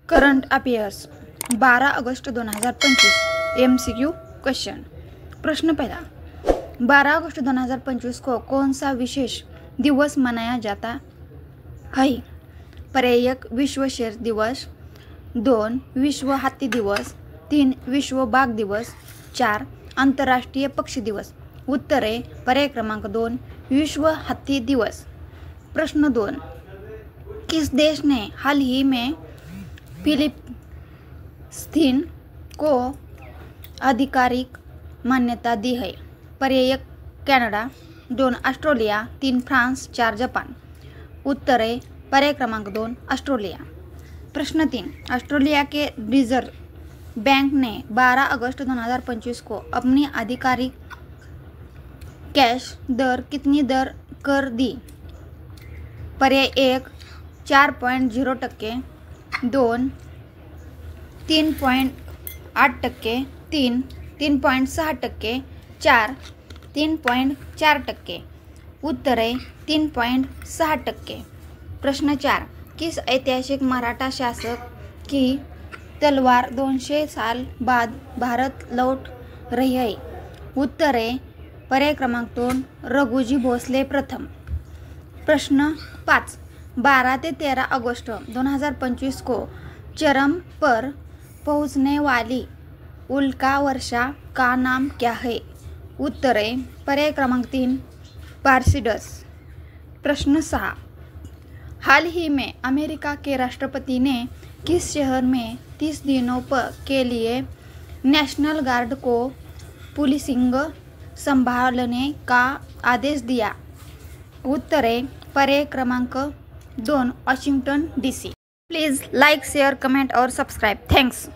Current affairs 12 अगस्त 2025 MCQ question. प्रश्न पहला, 12 अगस्त 2025 को कौन सा विशेष दिवस मनाया जाता है? पर्यायक विश्व शेर दिवस, 2 विश्व हाथी दिवस, 3 विश्व बाघ दिवस, 4 अंतर्राष्ट्रीय पक्षी दिवस। उत्तरे पर्याय क्रमांक 2 विश्व हाथी दिवस। प्रश्न 2, किस देश ने हाल ही में फिलिस्तीन को आधिकारिक मान्यता दी है? पर्यायक कनाडा, 2 ऑस्ट्रेलिया, 3 फ्रांस, 4 जापान। उत्तरे पर्याय क्रमांक 2 ऑस्ट्रेलिया। प्रश्न 3, ऑस्ट्रेलिया के रिजर्व बैंक ने 12 अगस्त 2025 को अपनी आधिकारिक कैश दर कितनी दर कर दी? पर्याय 1 4.0%, 2 3.8%, 3 3.6%, 4 3.4%। उत्तरे 3.6%। प्रश्न 4, किस ऐतिहासिक मराठा शासक की तलवार 200 साल बाद भारत लौट रही है? उत्तरे पर्याय क्रमांक 2 रघुजी भोसले प्रथम। प्रश्न 5, 12 से 13 अगस्त 2025 को चरम पर पहुंचने वाली उल्का वर्षा का नाम क्या है? उत्तरे पर्याय क्रमांक 3 पार्सिडस। प्रश्न 6, हाल ही में अमेरिका के राष्ट्रपति ने किस शहर में 30 दिनों के लिए नेशनल गार्ड को पुलिसिंग संभालने का आदेश दिया? उत्तरे पर्याय क्रमांक 2 Washington DC। Please like, share, comment और सब्सक्राइब। थैंक्स।